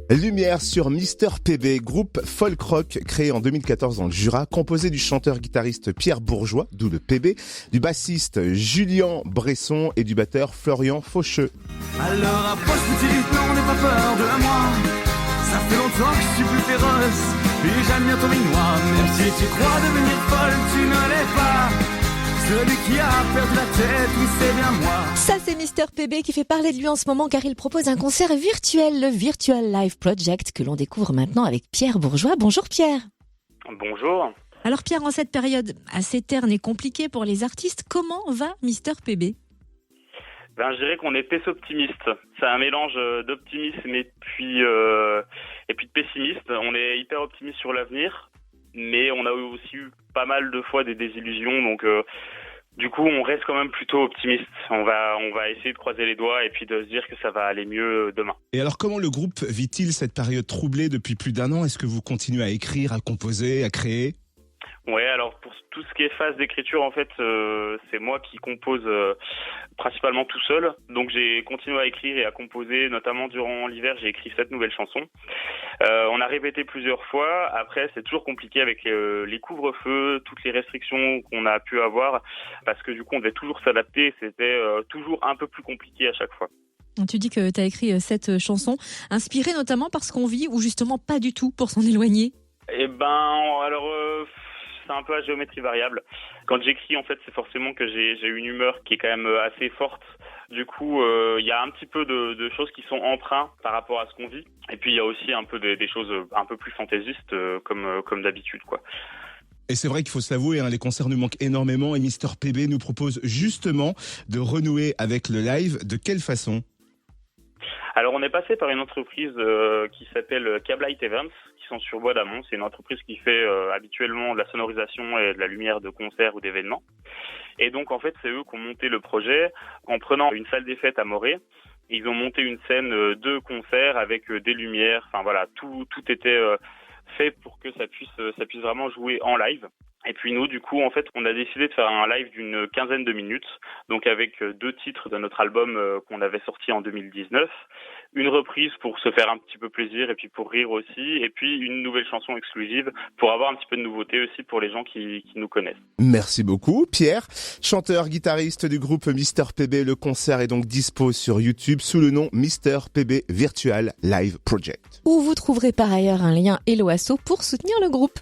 Lumière sur Mister PB, groupe folk rock créé en 2014 dans le Jura, composé du chanteur-guitariste Pierre Bourgeois, d'où le PB, du bassiste Julien Bresson et du batteur Florian Faucheux. Alors approche petite, non n'aie pas peur de moi. Ça fait longtemps que je suis plus féroce, et j'aime bien ton minois. Même si tu crois devenir folle, tu ne l'es pas. Celui qui a perdu la tête, oui c'est bien moi. Ça c'est Mister PB qui fait parler de lui en ce moment car il propose un concert virtuel, le Virtual Live Project, que l'on découvre maintenant avec Pierre Bourgeois. Bonjour Pierre. Bonjour. Alors Pierre, en cette période assez terne et compliquée pour les artistes, comment va Mister PB ? Je dirais qu'on est optimiste. C'est un mélange d'optimisme et puis de pessimiste. On est hyper optimiste sur l'avenir, mais on a aussi eu pas mal de fois des désillusions, donc du coup on reste quand même plutôt optimiste. On va essayer de croiser les doigts et puis de se dire que ça va aller mieux demain. Et alors comment le groupe vit-il cette période troublée depuis plus d'un an ? Est-ce que vous continuez à écrire, à composer, à créer ? Ouais, alors pour tout ce qui est phase d'écriture, en fait, c'est moi qui compose principalement tout seul. Donc j'ai continué à écrire et à composer, notamment durant l'hiver, j'ai écrit 7 nouvelles chansons. On a répété plusieurs fois. Après, c'est toujours compliqué avec les couvre-feux, toutes les restrictions qu'on a pu avoir, parce que du coup, on devait toujours s'adapter. C'était toujours un peu plus compliqué à chaque fois. Tu dis que tu as écrit 7 chansons, inspirées notamment par ce qu'on vit, ou justement pas du tout pour s'en éloigner ? C'est un peu à géométrie variable. Quand j'écris, en fait, c'est forcément que j'ai une humeur qui est quand même assez forte. Du coup, il y a un petit peu de choses qui sont empreintes par rapport à ce qu'on vit. Et puis, il y a aussi un peu des choses un peu plus fantaisistes, comme d'habitude, quoi. Et c'est vrai qu'il faut se l'avouer, les concerts nous manquent énormément et Mister PB nous propose justement de renouer avec le live. De quelle façon ? Alors, on est passé par une entreprise qui s'appelle Cablight Events, qui sont sur Bois d'Amont. C'est une entreprise qui fait habituellement de la sonorisation et de la lumière de concerts ou d'événements. Et donc, en fait, c'est eux qui ont monté le projet en prenant une salle des fêtes à Morée. Ils ont monté une scène de concert avec des lumières. Enfin, voilà, tout était fait pour que ça puisse vraiment jouer en live. Et puis nous, du coup, en fait, on a décidé de faire un live d'une quinzaine de minutes, donc avec 2 titres de notre album qu'on avait sorti en 2019, une reprise pour se faire un petit peu plaisir et puis pour rire aussi, et puis une nouvelle chanson exclusive pour avoir un petit peu de nouveauté aussi pour les gens qui nous connaissent. Merci beaucoup Pierre, chanteur guitariste du groupe Mister PB. Le concert est donc dispo sur YouTube sous le nom Mister PB Virtual Live Project. Où vous trouverez par ailleurs un lien Hello Asso pour soutenir le groupe.